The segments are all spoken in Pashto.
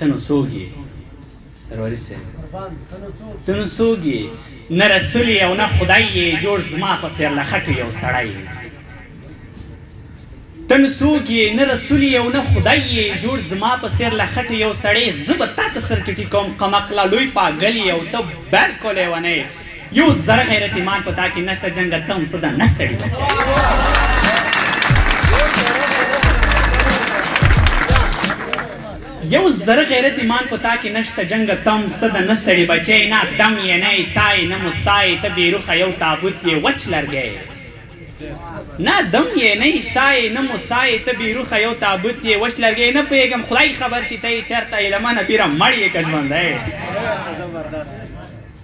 ته نو څوک یې سروري صاحب ته نو څوک یې نه رسول یې او نه خدای یې جوړ زما په څېر له خټو یو سړی یې ته نو څوک یې نه رسول یې او نه خدای یې جوړ زما په څېر له خټو یو سړی زه به تا ته سر ټیټي کوم قمقله لوی پاګل یې او ته بالکل لیونی یو زره غیرت ایمان په تا کې نشته جنګه ته هم څه ده نه ستړي بچی یو زره غیرت ایمان په تا کې نشته جنګه ته هم څه ده نه ستړي بچی نه دم یې نه سا یې نه مستا یې ته بېروخه یو تابوت یې وچ لرګی نه دم یې نه سا یې نه مستا یې ته بېروخه یو تابوت یې وچ لرګی نه پوهېږم خدای خبر چې ته یې چېرته یې له منه پیره مړ یې که ژوندی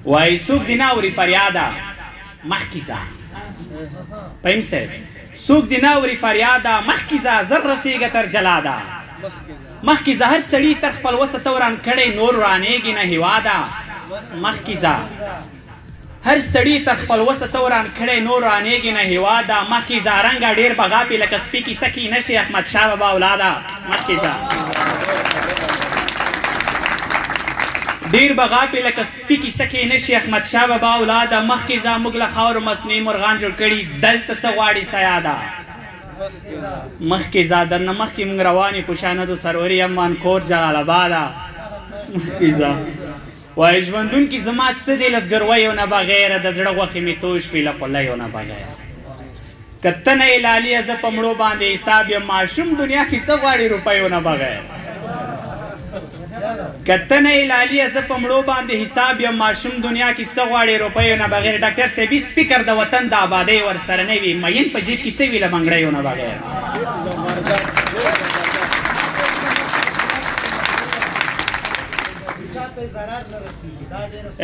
وایي څوک دې نه اوري فریاده مخکې ځه فهیم صاحب څوک دې نه اوري فریاده مخکې ځه زر رسېږه تر جلاده مخکې ځه هر سړي تر خپل وسه ته وران کړی نور ورانېږي نه هېواده مخکې ځه هر سړي تر خپل وسه ته وران کړی نور ورانېږي نه هېواده مخکې ځه رنګه ډېر بغاپې لکه سپي کیسه کې نه شي احمدشاه بابا اولاده مخکې ځه ډیر بغاپې لکه سپي کیسه کې نه شي احمدشاه بابا اولاده مخکې ځه موږ له خاورو مصنوعي مرغان جوړ کړي دلته څه غواړي سیاده مخکې ځه درنه مخکې موږ روان یو په شاندو سروري امانکور جلال آباده مخکې ځه وایي ژوندونکي زما څه دی له زګرویو نه بغیره د زړه غوښې مې توی شوې له خولیو نه بغیر که ته نه یې لاليه زه په مړو باندې حساب یم ماشوم دنیا کې څه غواړي روپیو نه بغیر که ته نه یې لاليه زه په مړو باندې حساب یم ماشوم دنیا کې څه غواړي روپیو نه بغیر ډاکټر صاحبي سپیکر د وطن د آبادۍ ورسره نه وي مین په جیب کې څه وي له بنګړیو نه بغیر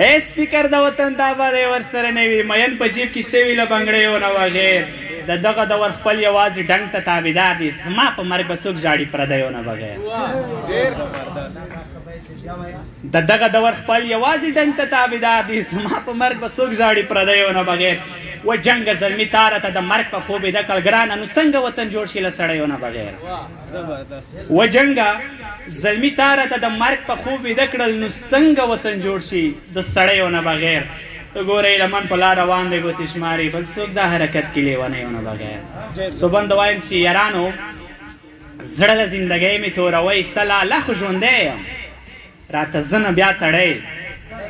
اے سپیکر د وطن د آبادۍ ورسره نه وي مین په جیب کې څه وي له بنګړیو نه بغیر د دغه دور خپل یوازې ډنګ ته تابعدار دي زما په مرګ به څوک ژاړي پردیو نه بغیر د دغه دور خپل یوازې ډنګ ته تابعدار دي زما په مرګ به څوک ژاړي پردیو نه بغیر و جنګ زلمي تاره ته د مرګ په خوب یې د کړ ګرانه نو څنګه وطن جوړ شي له سړیو نه بغیر و جنګه زلمي تاره ته د مرګ په خوب یې د کړل نو څنګه وطن جوړ شي د سړیو نه بغیر ته ګورئ لمن په لار روان دی ګوتې شماري بل څوک دا حرکت کې لیونیو نه بغیر صوبند وایم چې یارانو زړه له زندګۍ مې توروئ سلا لا خو ژوندی یم راته زنه بیا تړئ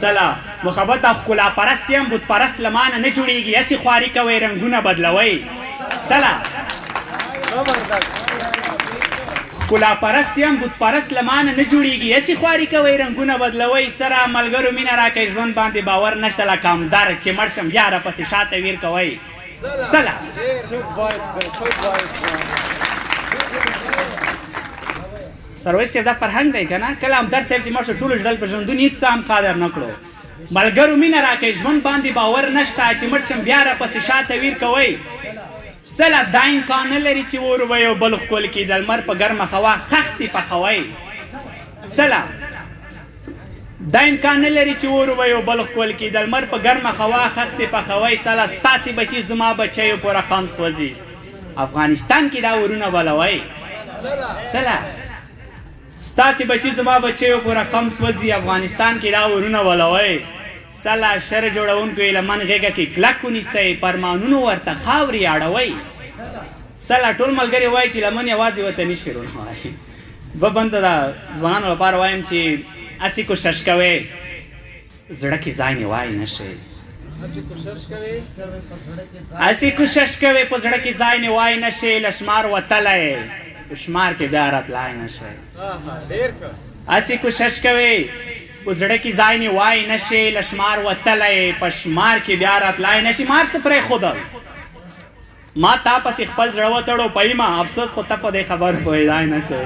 سلا محبت او ښکلا پرست یم بت پرست له مانه نه جوړېږي هسې خواري کوئ رنګونه بدلوئ سلا ښکلا پرست یم بت پرست له مانه نه جوړېږي هسې خواري کوئ رنګونه بدلوئ سره ملګرو مینه راکئ ژوند باندې باور نشته لکه همدار چې مړ شم بیا راپسې شاته ویر کوئ سلا سروش صاحب دا فرهنګ دی که نه کله همدر صاحب چې مړ شو ټولو ژړل په ژوندون هېڅ څه هم قدر نه کړو ملګرو مینه راکئ ژوند باندې باور نشته چې مړ شم بیا راپسې شاته ویر کوئ سله دا امکان نه لري چې اور به یو بل ښکل کړي د لمر په ګرمه هوا خښتې پخوئ سله دا امکان نه لري چې اور به یو بل ښکل کړي د لمر په ګرمه هوا خښتې پخوئ سله ستاسې بچي زما بچیو په رقم سوځي افغانستان کې دا اورونه بلوئ سله ستاسې بچي زما بچیو په رقم سوځي افغانستان کې دا اورونه بلوئ سلا شر جوړونکو یې لمن غېږه کې کلک ونیسئ پرمانونو ورته خاورې اړوئ سلا ټول ملګري وایي چې لمن یوازې وطني شعرونه وایي دوه بنده د ځوانانو لپاره وایم چې هسې کوشش کوئ زړه کې ځای نیوای نه شئ هسې کوشش کوئ په زړه کې ځای نیوای نه شئ له شمار وتلی په شمار کې بیا راتلی نه شئ هسې کوشش کوئ په زړه کې ځای نیوای نه شئ له شمار وتلی په شمار کې بیا راتلی نه شي مار څه پرېښودل ما تا پسې خپل زړه وتړو پهیمه افسوس خو ته په دې خبرو پوهېدای نه شئ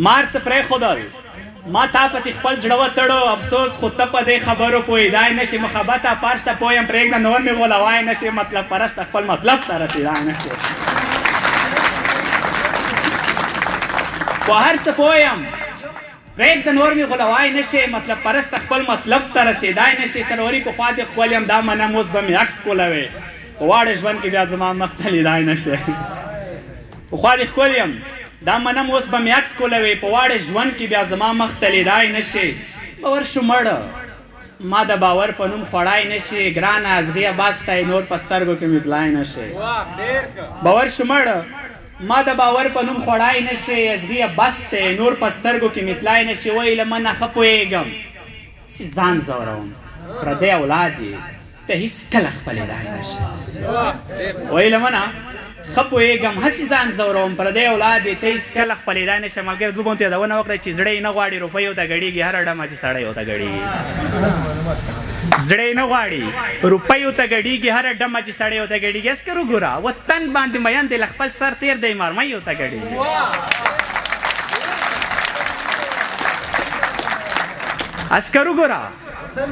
مار څه پرېښودل ما تا پسې خپل زړه وتړو افسوس خو ته په دې خبرو پوهېدای نه شي محبته پارسه پویم پرېږده نور مې غولوای نه شي مطلب پرست خپل مطلب ته رسېدای نه شي په هر څه پویم پرېږده نور مې غولوای نه شي مطلب پرست خپل مطلب ته رسېدای نه شي سروري پخوا دې ښکول یم دا منم اوس به مې عکس کولوې په واړه ژوند کې بیا زما مخ ته لیدای نه شي پخوا دې ښکول یم دا منم اوس به مې عکس کولوې په واړه ژوند کې بیا زما مخ ته لیدای نه شي باور شو مړه ما د باور په نوم خوړای نه شي ګرانه ازغیه باستی نور په سترګو کې مې تلای نه شي باور شو مړه ما د باور په نوم خوړای نه شي ازغیه باستی نور په سترګو کې مې تلای نه شي وایي له منه ښه پوهېږم هسې ځان ځوروم پردی اولاد یې ته هېڅکله خپلېدای نه شي وایي له منه ښه پوهېږم هسې ځان ځوروم پردی اولاد یې ته هېڅکله خپلېدای نه شي ملګري دوه به مو یادونه وکړه چې زړه یې نه غواړي روپۍ ورته ګډېږي هره ډمه چې سړی ورته ګډېږي زړه یې نه غواړي روپۍ ورته ګډېږي هره ډمه چې سړی ورته ګډېږي اسکر وګوره وطن باندې مین دی له خپل سر تېر دی مرمۍ ورته ګډېږي اسکر وګوره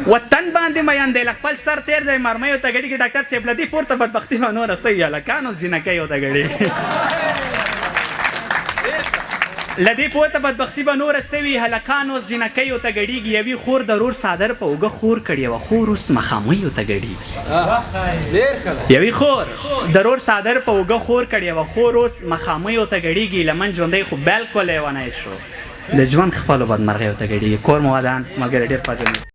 وطن باندې مین دی له خپل سر تېر دی مرمۍ ورته ګډېږي ډاکټر صاحب له دې پورته بدبختي به نوره څه وي هلکان اوس جینکۍ ورته ګډېږي له دې پورته بدبختي به نوره څه وي هلکان اوس جینکۍ ورته ګډېږي یوې خور د رور څادر په اوږه خور کړي یوه خور اوس مخامۍ ورته ګډېږي یوې خور د رور څادر په اوږه خور کړي یوه خور اوس مخامۍ ورته ګډېږي لمن ژوندی خو بالکل لیونی شو د ژوند خپلو بدمرغۍ ورته ګډېږي کور مو ودان ملګري ډېر پاتې